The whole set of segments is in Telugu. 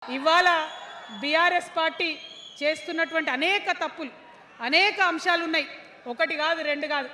ఇవాళ బీఆర్ఎస్ పార్టీ చేస్తున్నటువంటి అనేక తప్పులు, అనేక అంశాలు ఉన్నాయి. ఒకటి కాదు, రెండు కాదు.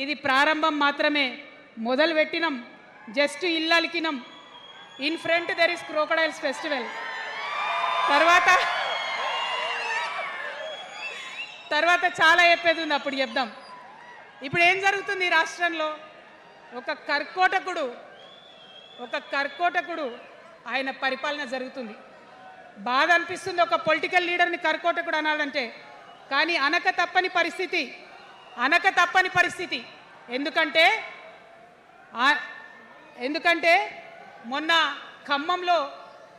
ఇది ప్రారంభం మాత్రమే. మొదలు పెట్టినాం, జస్ట్ ఇల్లలికినాం. In front there is crocodiles festival. తర్వాత చాలా చెప్పేది ఉంది, అప్పుడు చెప్దాం. ఇప్పుడు ఏం జరుగుతుంది ఈ రాష్ట్రంలో? ఒక కర్కోటకుడు ఆయన పరిపాలన జరుగుతుంది. బాధ అనిపిస్తుంది ఒక పొలిటికల్ లీడర్ని కర్కోటకుడు అనాలంటే. కానీ అనక తప్పని పరిస్థితి. ఎందుకంటే మొన్న ఖమ్మంలో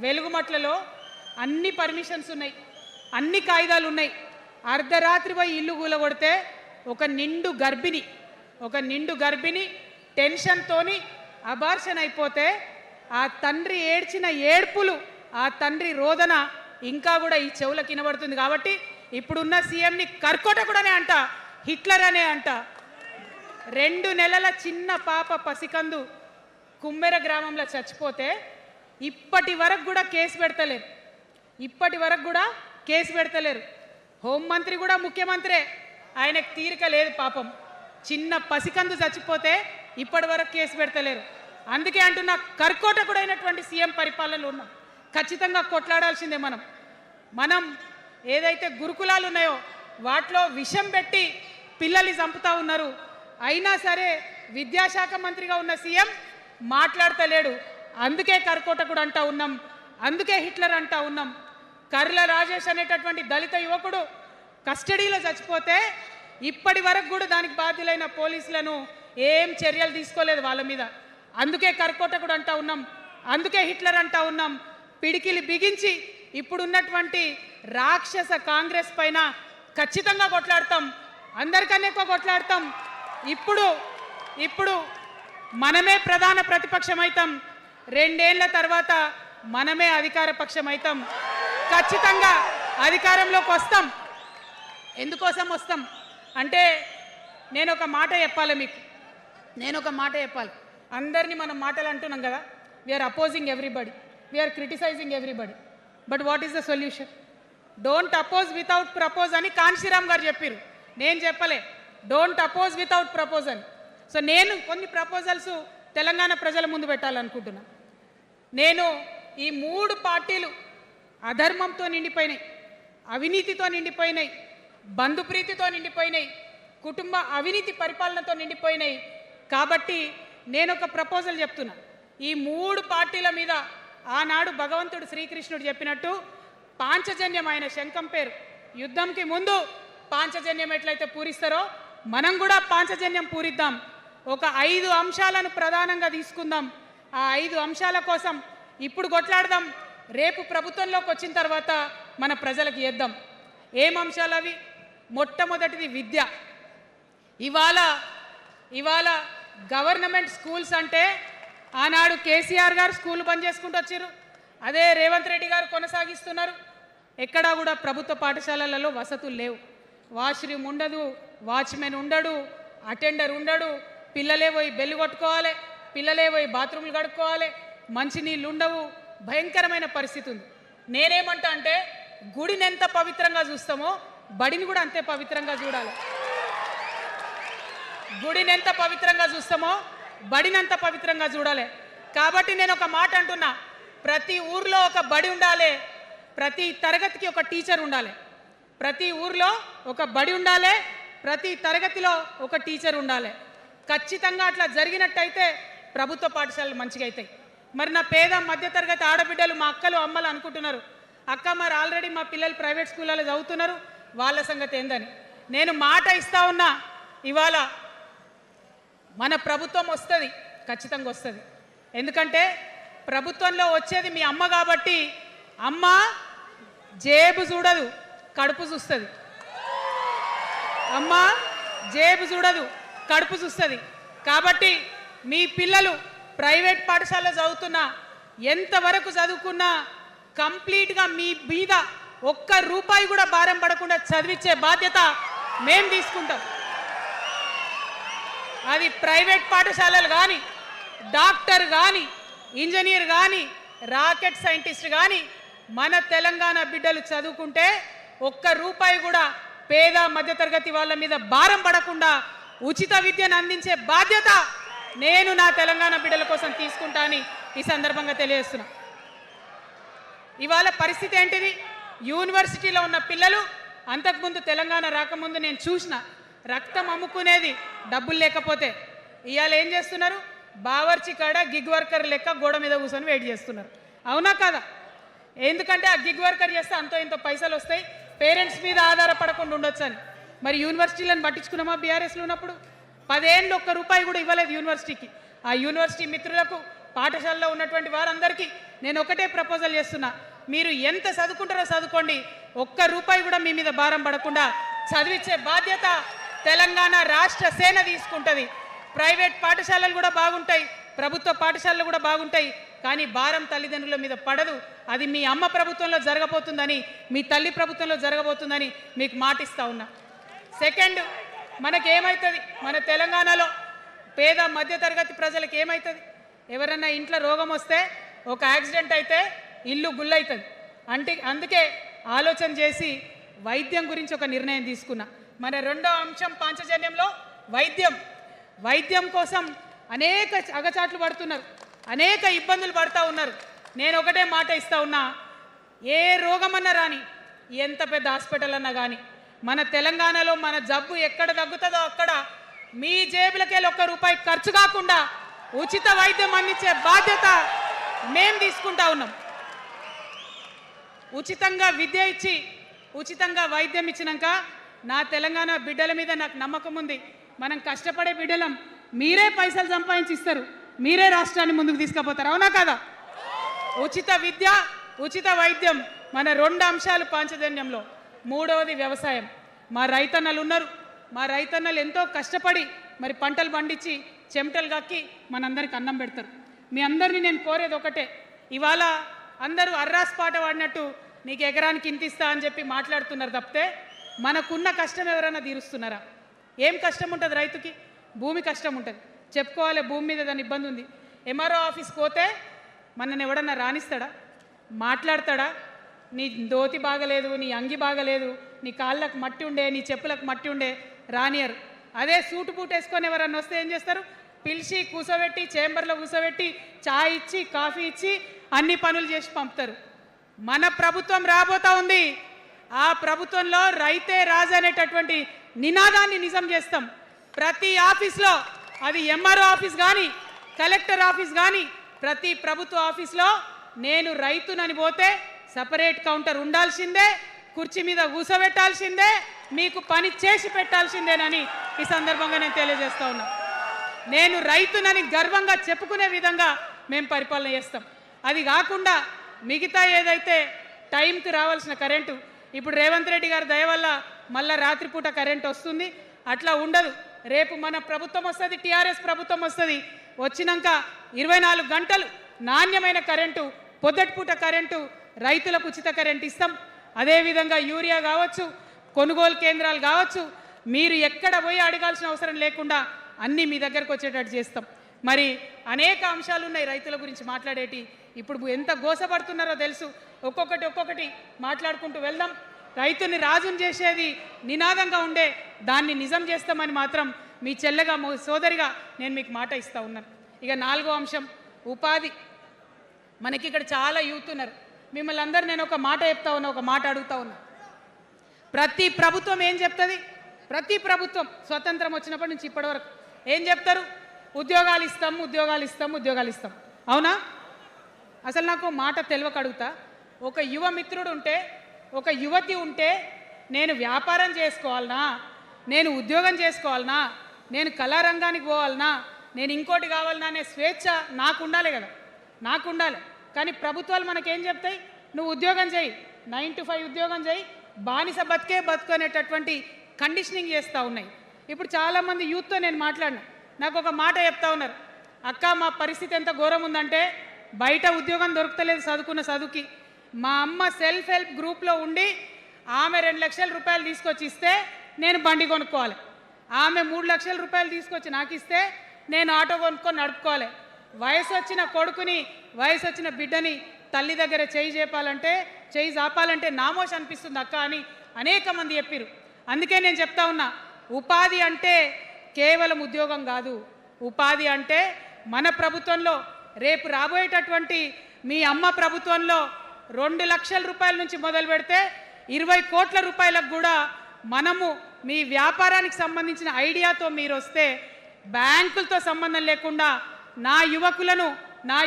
వెలుగుమట్లలో అన్ని పర్మిషన్స్ ఉన్నాయి, అన్ని కాయిదాలు ఉన్నాయి. అర్ధరాత్రి పోయి ఇల్లు కూలగొడితే ఒక నిండు గర్భిణి టెన్షన్తోని అబార్షన్ అయిపోతే ఆ తండ్రి ఏడ్చిన ఏడ్పులు, ఆ తండ్రి రోదన ఇంకా కూడా ఈ చెవులకు వినబడుతుంది. కాబట్టి ఇప్పుడున్న సీఎంని కర్కోటకుడనే అంట, హిట్లర్ అనే అంట. 2 నెలల చిన్న పాప పసికందు కుమ్మెర గ్రామంలో చచ్చిపోతే ఇప్పటి వరకు కూడా కేసు పెడతలేరు. హోంమంత్రి కూడా ముఖ్యమంత్రే, ఆయనకు తీరిక లేదు పాపం. చిన్న పసికందు చచ్చిపోతే ఇప్పటి వరకు కేసు పెడతలేరు. అందుకే అంటున్నా, కర్కోటకుడైనటువంటి సీఎం పరిపాలనలో ఉన్నాం. ఖచ్చితంగా కొట్లాడాల్సిందే. మనం ఏదైతే గురుకులాలు ఉన్నాయో వాటిలో విషం పెట్టి పిల్లల్ని చంపుతా ఉన్నారు. అయినా సరే విద్యాశాఖ మంత్రిగా ఉన్న సీఎం మాట్లాడతలేడు. అందుకే కర్కోటకుడు అంటా ఉన్నాం, అందుకే హిట్లర్ అంటా ఉన్నాం. కర్ల రాజేష్ అనేటటువంటి దళిత యువకుడు కస్టడీలో చచ్చిపోతే ఇప్పటి వరకు కూడా దానికి బాధ్యులైన పోలీసులను ఏం చర్యలు తీసుకోలేదు వాళ్ళ మీద. అందుకే కర్కోటకుడు అంటా ఉన్నాం, అందుకే హిట్లర్ అంటా ఉన్నాం. పిడికిలి బిగించి ఇప్పుడున్నటువంటి రాక్షస కాంగ్రెస్ పైన ఖచ్చితంగా కొట్లాడతాం, అందరికన్నా ఎక్కువ కొట్లాడతాం. ఇప్పుడు మనమే ప్రధాన ప్రతిపక్షం అవుతాం. 2 ఏళ్ల తర్వాత మనమే అధికార పక్షం అవుతాం. ఖచ్చితంగా అధికారంలోకి వస్తాం. ఎందుకోసం వస్తాం అంటే నేను ఒక మాట చెప్పాలి. అందరినీ మనం మాటలు అంటున్నాం కదా. We are opposing everybody, we are criticizing everybody. But what is the solution? Don't oppose without propose అని కాన్షీరామ్ గారు చెప్పారు. నేను చెప్పలే, డోంట్ అపోజ్ వితౌట్ ప్రపోజ్ అని. సో నేను కొన్ని ప్రపోజల్స్ తెలంగాణ ప్రజల ముందు పెట్టాలనుకుంటున్నా. నేను ఈ 3 పార్టీలు అధర్మంతో నిండిపోయినాయి, అవినీతితో నిండిపోయినాయి, బంధుప్రీతితో నిండిపోయినాయి, కుటుంబ అవినీతి పరిపాలనతో నిండిపోయినాయి. కాబట్టి నేను ఒక ప్రపోజల్ చెప్తున్నా. ఈ 3 పార్టీల మీద ఆనాడు భగవంతుడు శ్రీకృష్ణుడు చెప్పినట్టు పాంచజన్యం, ఆయన శంఖం పేరు. యుద్ధంకి ముందు పాంచజన్యం ఎట్లయితే పూరిస్తారో మనం కూడా పాంచజన్యం పూరిద్దాం. ఒక 5 అంశాలను ప్రధానంగా తీసుకుందాం. ఆ 5 అంశాల కోసం ఇప్పుడు కొట్లాడదాం. రేపు ప్రభుత్వంలోకి వచ్చిన తర్వాత మన ప్రజలకు ఇద్దాం. ఏం అంశాలు అవి? మొట్టమొదటిది విద్య. ఇవాళ గవర్నమెంట్ స్కూల్స్ అంటే ఆనాడు కేసీఆర్ గారు స్కూల్ బంద్ చేసుకుంటూ వచ్చారు, అదే రేవంత్ రెడ్డి గారు కొనసాగిస్తున్నారు. ఎక్కడా కూడా ప్రభుత్వ పాఠశాలలలో వసతులు లేవు. వాష్రూమ్ ఉండదు, వాచ్మెన్ ఉండడు, అటెండర్ ఉండడు. పిల్లలే పోయి బెల్లు కొట్టుకోవాలి, పిల్లలే పోయి బాత్రూమ్లు కడుక్కోవాలి, మంచినీళ్ళు ఉండవు. భయంకరమైన పరిస్థితి ఉంది. నేనేమంటా అంటే గుడిని ఎంత పవిత్రంగా చూస్తామో బడిని కూడా అంతే పవిత్రంగా చూడాలి. గుడిని ఎంత పవిత్రంగా చూస్తామో బడినంత పవిత్రంగా చూడాలి. కాబట్టి నేను ఒక మాట అంటున్నా, ప్రతి ఊర్లో ఒక బడి ఉండాలి, ప్రతి తరగతికి ఒక టీచర్ ఉండాలి. ప్రతి ఊర్లో ఒక బడి ఉండాలి, ప్రతి తరగతిలో ఒక టీచర్ ఉండాలి. ఖచ్చితంగా అట్లా జరిగినట్టయితే ప్రభుత్వ పాఠశాలలు మంచిగా అవుతాయి. మరి నా పేద మధ్యతరగతి ఆడబిడ్డలు, మా అక్కలు అమ్మలు అనుకుంటున్నారు, అక్క మరి ఆల్రెడీ మా పిల్లలు ప్రైవేట్ స్కూళ్ళలో చదువుతున్నారు, వాళ్ళ సంగతి ఏందని. నేను మాట ఇస్తా ఉన్నా, ఇవాళ మన ప్రభుత్వం వస్తుంది, ఖచ్చితంగా వస్తుంది. ఎందుకంటే ప్రభుత్వంలో వచ్చేది మీ అమ్మ కాబట్టి అమ్మ జేబు చూడదు, కడుపు చూస్తుంది. అమ్మ జేబు చూడదు, కడుపు చూస్తుంది. కాబట్టి మీ పిల్లలు ప్రైవేట్ పాఠశాలలో చదువుతున్నా, ఎంతవరకు చదువుకున్నా కంప్లీట్గా మీ మీద ఒక్క రూపాయి కూడా భారం పడకుండా చదివించే బాధ్యత మేము తీసుకుంటాం. అది ప్రైవేట్ పాఠశాలలు కానీ, డాక్టర్ కానీ, ఇంజనీర్ కానీ, రాకెట్ సైంటిస్ట్ కానీ, మన తెలంగాణ బిడ్డలు చదువుకుంటే ఒక్క రూపాయి కూడా పేద మధ్యతరగతి వాళ్ళ మీద భారం పడకుండా ఉచిత విద్యను అందించే బాధ్యత నేను నా తెలంగాణ బిడ్డల కోసం తీసుకుంటా అని ఈ సందర్భంగా తెలియజేస్తున్నా. ఇవాళ పరిస్థితి ఏంటిది? యూనివర్సిటీలో ఉన్న పిల్లలు అంతకుముందు తెలంగాణ రాకముందు నేను చూసిన రక్తం అమ్ముకునేది డబ్బులు లేకపోతే. ఇవాళ ఏం చేస్తున్నారు? బావర్చి కాడ గిగ్ వర్కర్ లెక్క గోడ మీద కూర్చొని వెయిట్ చేస్తున్నారు. అవునా కాదా? ఎందుకంటే ఆ గిగ్ వర్కర్ చేస్తే అంతో ఇంతో పైసలు వస్తాయి, పేరెంట్స్ మీద ఆధారపడకుండా ఉండొచ్చు అని. మరి యూనివర్సిటీలను పట్టించుకున్నామా? బీఆర్ఎస్లో ఉన్నప్పుడు 10 ఏళ్ళు ఒక్క రూపాయి కూడా ఇవ్వలేదు యూనివర్సిటీకి. ఆ యూనివర్సిటీ మిత్రులకు, పాఠశాలలో ఉన్నటువంటి వారందరికీ నేను ఒకటే ప్రపోజల్ చేస్తున్నా, మీరు ఎంత చదువుకుంటారో చదువుకోండి, ఒక్క రూపాయి కూడా మీ మీద భారం పడకుండా చదివించే బాధ్యత తెలంగాణ రాష్ట్ర సేన తీసుకుంటుంది. ప్రైవేట్ పాఠశాలలు కూడా బాగుంటాయి, ప్రభుత్వ పాఠశాలలు కూడా బాగుంటాయి, కానీ భారం తల్లిదండ్రుల మీద పడదు. అది మీ అమ్మ ప్రభుత్వంలో జరగబోతుందని, మీ తల్లి ప్రభుత్వంలో జరగబోతుందని మీకు మాటిస్తా ఉన్నా. సెకండ్, మనకేమవుతుంది? మన తెలంగాణలో పేద మధ్యతరగతి ప్రజలకు ఏమవుతుంది? ఎవరన్నా ఇంట్లో రోగం వస్తే, ఒక యాక్సిడెంట్ అయితే ఇల్లు గుల్లవుతుంది. అందుకే ఆలోచన చేసి వైద్యం గురించి ఒక నిర్ణయం తీసుకున్నా. మన రెండో అంశం పాంచజన్యంలో వైద్యం కోసం అనేక అగచాట్లు పడుతున్నారు, అనేక ఇబ్బందులు పడుతూ ఉన్నారు. నేను ఒకటే మాట ఇస్తా ఉన్నా, ఏ రోగమన్నా రాని, ఎంత పెద్ద హాస్పిటల్ అన్నా కానీ, మన తెలంగాణలో మన జబ్బు ఎక్కడ తగ్గుతుందో అక్కడ మీ జేబులకెళ్ళి ఒక్క రూపాయి ఖర్చు కాకుండా ఉచిత వైద్యం అందించే బాధ్యత మేము తీసుకుంటా ఉన్నాం. ఉచితంగా విద్య ఇచ్చి ఉచితంగా వైద్యం ఇచ్చినాక నా తెలంగాణ బిడ్డల మీద నాకు నమ్మకం ఉంది. మనం కష్టపడే బిడ్డలం, మీరే పైసలు సంపాదించి ఇస్తారు, మీరే రాష్ట్రాన్ని ముందుకు తీసుకుపోతారు. అవునా కదా? ఉచిత విద్య, ఉచిత వైద్యం మన రెండు అంశాలు పాంచజన్యంలో. మూడవది వ్యవసాయం. మా రైతన్నలు ఉన్నారు, మా రైతన్నలు ఎంతో కష్టపడి మరి పంటలు పండించి చెమటలు కక్కి మనందరికి అన్నం పెడతారు. మీ అందరినీ నేను కోరేది ఒకటే, ఇవాళ అందరూ అర్రాస్ పాట పాడినట్టు నీకు ఎకరానికి ఇంత ఇస్తా అని చెప్పి మాట్లాడుతున్నారు తప్పితే మనకున్న కష్టం ఎవరైనా తీరుస్తున్నారా? ఏం కష్టం ఉంటుంది రైతుకి? భూమి కష్టం ఉంటుంది, చెప్పుకోవాలి. భూమి మీద దాని ఇబ్బంది ఉంది. ఎంఆర్ఓ ఆఫీస్కి పోతే మనని ఎవడన్నా రాణిస్తాడా? మాట్లాడతాడా? నీ దోతి బాగలేదు, నీ అంగి బాగలేదు, నీ కాళ్ళకు మట్టి ఉండే, నీ చెప్పులకు మట్టి ఉండే రానియరు. అదే సూటు బూట్ వేసుకొని ఎవరన్నా వస్తే ఏం చేస్తారు? పిలిచి కూర్చోబెట్టి చేంబర్లో కూర్చోబెట్టి చాయ్ ఇచ్చి కాఫీ ఇచ్చి అన్ని పనులు చేసి పంపుతారు. మన ప్రభుత్వం రాబోతా ఉంది. ఆ ప్రభుత్వంలో రైతే రాజు అనేటటువంటి నినాదాన్ని నిజం చేస్తాం. ప్రతి ఆఫీస్లో, అది ఎంఆర్ఓ ఆఫీస్ కానీ కలెక్టర్ ఆఫీస్ కానీ, ప్రతి ప్రభుత్వ ఆఫీస్లో నేను రైతునని పోతే సపరేట్ కౌంటర్ ఉండాల్సిందే, కుర్చీ మీద కూర్చోబెట్టాల్సిందే, మీకు పని చేసి పెట్టాల్సిందేనని ఈ సందర్భంగా నేను తెలియజేస్తా ఉన్నా. నేను రైతునని గర్వంగా చెప్పుకునే విధంగా మేము పరిపాలన చేస్తాం. అది కాకుండా మిగతా ఏదైతే టైంకి రావాల్సిన కరెంటు, ఇప్పుడు రేవంత్ రెడ్డి గారి దయ వల్ల మళ్ళీ రాత్రిపూట కరెంట్ వస్తుంది, అట్లా ఉండదు. రేపు మన ప్రభుత్వం వస్తుంది, టీఆర్ఎస్ ప్రభుత్వం వస్తుంది. వచ్చినాక 24 గంటలు నాణ్యమైన కరెంటు, పొద్దుటిపూట కరెంటు, రైతులకు ఉచిత కరెంట్ ఇస్తాం. అదేవిధంగా యూరియా కావచ్చు, కొనుగోలు కేంద్రాలు కావచ్చు, మీరు ఎక్కడ పోయి అడగాల్సిన అవసరం లేకుండా అన్నీ మీ దగ్గరకు వచ్చేటట్టు చేస్తాం. మరి అనేక అంశాలు ఉన్నాయి రైతుల గురించి మాట్లాడేటి. ఇప్పుడు ఎంత గోసపడుతున్నారో తెలుసు. ఒక్కొక్కటి మాట్లాడుకుంటూ వెళ్దాం. రైతుని రాజుని చేసేది నినాదంగా ఉండే దాన్ని నిజం చేస్తామని మాత్రం మీ చెల్లెగా, సోదరిగా నేను మీకు మాట ఇస్తూ ఉన్నాను. ఇక 4వ అంశం ఉపాధి. మనకి ఇక్కడ చాలా యూత్ ఉన్నారు. మిమ్మల్ని అందరూ నేను ఒక మాట చెప్తా ఉన్నా, ఒక మాట అడుగుతా ఉన్నా. ప్రతి ప్రభుత్వం ఏం చెప్తుంది? ప్రతి ప్రభుత్వం స్వతంత్రం వచ్చినప్పటి నుంచి ఇప్పటి వరకు ఏం చెప్తారు? ఉద్యోగాలు ఇస్తాం, ఉద్యోగాలు ఇస్తాం, ఉద్యోగాలు ఇస్తాం. అవునా? అసలు నాకు మాట తెలియక అడుగుతా. ఒక యువ మిత్రుడు ఉంటే, ఒక యువతి ఉంటే, నేను వ్యాపారం చేసుకోవాలనా, నేను ఉద్యోగం చేసుకోవాలనా, నేను కళారంగానికి పోవాలనా, నేను ఇంకోటి కావాలనా అనే స్వేచ్ఛ నాకు ఉండాలి కదా, నాకు ఉండాలి. కానీ ప్రభుత్వాలు మనకేం చెప్తాయి? నువ్వు ఉద్యోగం చేయి, 9 to 5 ఉద్యోగం చేయి, బానిస బతుకు అనేటటువంటి కండిషనింగ్ చేస్తూ ఉన్నాయి. ఇప్పుడు చాలామంది యూత్తో నేను మాట్లాడినా, నాకు ఒక మాట చెప్తా ఉన్నారు, అక్క మా పరిస్థితి ఎంత ఘోరం ఉందంటే బయట ఉద్యోగం దొరుకుతలేదు చదువుకున్న చదువుకి. మా అమ్మ సెల్ఫ్ హెల్ప్ గ్రూప్లో ఉండి ఆమె 2 లక్షల రూపాయలు తీసుకొచ్చి ఇస్తే నేను బండి కొనుక్కోవాలి, ఆమె 3 లక్షల రూపాయలు తీసుకొచ్చి నాకు ఇస్తే నేను ఆటో కొనుక్కొని నడుపుకోవాలి. వయసు వచ్చిన కొడుకుని, వయసు వచ్చిన బిడ్డని తల్లి దగ్గర చేయి జాపాలంటే నామోష్ అనిపిస్తుంది అక్క అని అనేక మంది చెప్పారు. అందుకే నేను చెప్తా ఉన్నా, ఉపాధి అంటే కేవలం ఉద్యోగం కాదు. ఉపాధి అంటే మన ప్రభుత్వంలో రేపు రాబోయేటటువంటి మీ అమ్మ ప్రభుత్వంలో 2 లక్షల రూపాయల నుంచి మొదలు పెడితే 20 కోట్ల రూపాయలకు కూడా మనము మీ వ్యాపారానికి సంబంధించిన ఐడియాతో మీరు వస్తే బ్యాంకులతో సంబంధం లేకుండా నా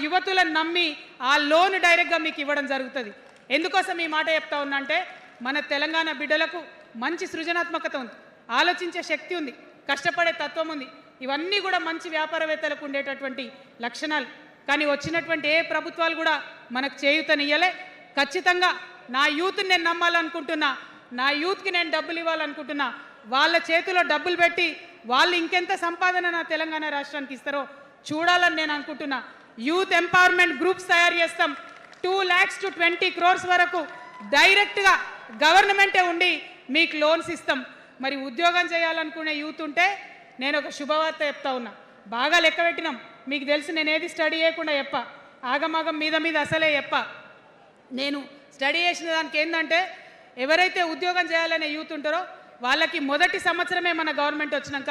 యువతులను నమ్మి ఆ లోన్ డైరెక్ట్గా మీకు ఇవ్వడం జరుగుతుంది. ఎందుకోసం ఈ మాట చెప్తా ఉన్నా అంటే మన తెలంగాణ బిడ్డలకు మంచి సృజనాత్మకత ఉంది, ఆలోచించే శక్తి ఉంది, కష్టపడే తత్వం ఉంది. ఇవన్నీ కూడా మంచి వ్యాపారవేత్తలకు ఉండేటటువంటి లక్షణాలు. కానీ వచ్చినటువంటి ఏ ప్రభుత్వాలు కూడా మనకు చేయూతనియ్యలే. ఖచ్చితంగా నా యూత్ని నేను నమ్మాలనుకుంటున్నా, నా యూత్కి నేను డబ్బులు ఇవ్వాలనుకుంటున్నా. వాళ్ళ చేతిలో డబ్బులు పెట్టి వాళ్ళు ఇంకెంత సంపాదన నా తెలంగాణ రాష్ట్రానికి ఇస్తారో చూడాలని నేను అనుకుంటున్నా. యూత్ ఎంపవర్మెంట్ గ్రూప్స్ తయారు చేస్తాం. 2 lakhs to 20 crores వరకు డైరెక్ట్గా గవర్నమెంటే ఉండి మీకు లోన్స్ ఇస్తాం. మరి ఉద్యోగం చేయాలనుకునే యూత్ ఉంటే నేను ఒక శుభవార్త చెప్తా ఉన్నా. బాగా లెక్క పెట్టినాం, మీకు తెలుసు నేను ఏది స్టడీ చేయకుండా ఆగమాగం మీద అసలే నేను స్టడీ చేసిన దానికి ఏంటంటే ఎవరైతే ఉద్యోగం చేయాలనే యూత్ ఉంటారో వాళ్ళకి మొదటి సంవత్సరమే మన గవర్నమెంట్ వచ్చినాక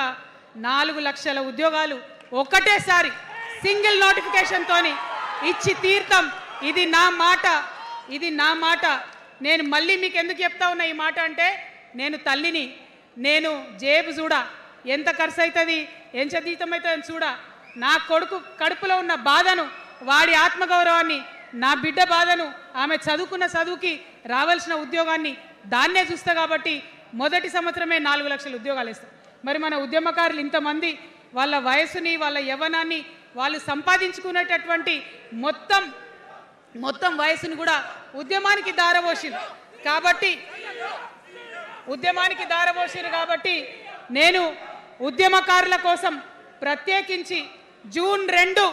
4 లక్షల ఉద్యోగాలు ఒకటేసారి సింగిల్ నోటిఫికేషన్తోని ఇచ్చి తీర్థం. ఇది నా మాట. నేను మళ్ళీ మీకు ఎందుకు చెప్తా ఉన్నా ఈ మాట అంటే, నేను తల్లిని, నేను జేబు చూడా, ఎంత ఖర్చు అవుతుంది, ఎంత జీతం అవుతుంది చూడా. నా కొడుకు కడుపులో ఉన్న బాధను, వాడి ఆత్మగౌరవాన్ని, నా బిడ్డ బాధను, ఆమె చదువుకున్న చదువుకి రావాల్సిన ఉద్యోగాన్ని దాన్నే చూస్తా. కాబట్టి మొదటి సంవత్సరమే 4 లక్షల ఉద్యోగాలు ఇస్తాం. మరి మన ఉద్యమకారులు ఇంతమంది వాళ్ళ వయసుని, వాళ్ళ యవ్వనాన్ని, వాళ్ళు సంపాదించుకునేటటువంటి మొత్తం వయసును కూడా ఉద్యమానికి దారపోసిరు. కాబట్టి నేను ఉద్యమకారుల కోసం ప్రత్యేకించి జూన్ 2,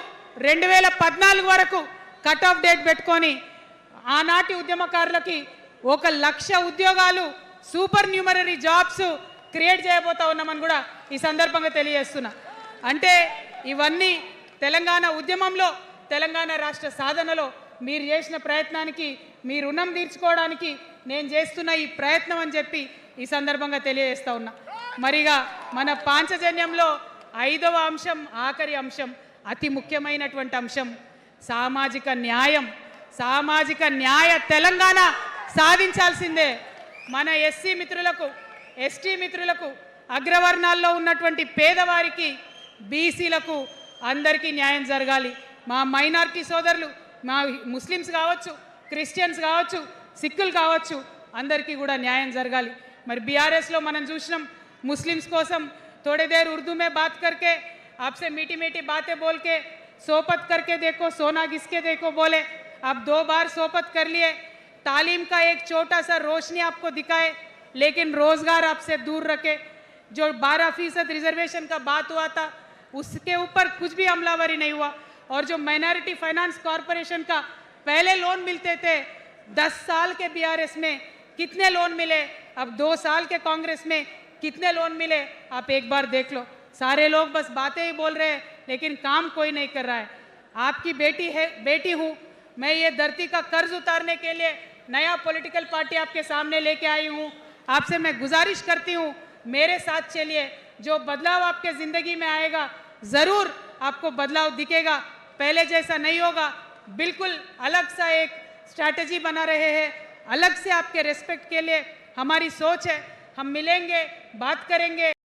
2014 వరకు కట్ ఆఫ్ డేట్ పెట్టుకొని ఆనాటి ఉద్యమకారులకి 1 లక్ష ఉద్యోగాలు, సూపర్ న్యూమరరీ జాబ్స్ క్రియేట్ చేయబోతా ఉన్నామని కూడా ఈ సందర్భంగా తెలియజేస్తున్నా. అంటే ఇవన్నీ తెలంగాణ ఉద్యమంలో, తెలంగాణ రాష్ట్ర సాధనలో మీరు చేసిన ప్రయత్నానికి, మీ రుణం తీర్చుకోవడానికి నేను చేస్తున్న ఈ ప్రయత్నం అని చెప్పి ఈ సందర్భంగా తెలియజేస్తా ఉన్నా. మరిగా మన పాంచజన్యంలో 5వ అంశం, ఆఖరి అంశం, అతి ముఖ్యమైనటువంటి అంశం సామాజిక న్యాయ తెలంగాణ సాధించాల్సిందే. మన ఎస్సీ మిత్రులకు, ఎస్టీ మిత్రులకు, అగ్రవర్ణాల్లో ఉన్నటువంటి పేదవారికి, బీసీలకు అందరికీ న్యాయం జరగాలి. మా మైనారిటీ సోదరులు, మా ముస్లిమ్స్ కావచ్చు, క్రిస్టియన్స్ కావచ్చు, సిక్కులు కావచ్చు, అందరికీ కూడా న్యాయం జరగాలి. మరి బీఆర్ఎస్లో మనం చూసినాం, ముస్లిమ్స్ కోసం थोड़ी देर उर्दू में बात करके, आपसे मीठी मीठी बातें बोल के, सोपत करके देखो, सोना घिसके देखो बोले. आप 2 बार सोपत कर लिए, तालीम का एक छोटा सा रोशनी आपको दिखाए, लेकिन रोजगार आपसे दूर रखे. जो 12% रिजर्वेशन का बात हुआ था उसके ऊपर कुछ भी अमलावरी नहीं हुआ. और जो माइनॉरिटी फाइनेंस कॉरपोरेशन का पहले लोन मिलते थे, 10 साल के बीआरएस में कितने लोन मिले, अब 2 साल के कांग्रेस में कितने लोन मिले, आप एक बार देख लो. सारे लोग बस बातें ही बोल रहे हैं लेकिन काम कोई नहीं कर रहा है. आपकी बेटी हूँ मैं, ये धरती का कर्ज उतारने के लिए नया पॉलिटिकल पार्टी आपके सामने लेके आई हूँ. आपसे मैं गुजारिश करती हूँ, मेरे साथ चलिए. जो बदलाव आपके ज़िंदगी में आएगा ज़रूर आपको बदलाव दिखेगा. पहले जैसा नहीं होगा. बिल्कुल अलग सा एक स्ट्रैटेजी बना रहे हैं, अलग से आपके रेस्पेक्ट के लिए हमारी सोच है. हम मिलेंगे, बात करेंगे.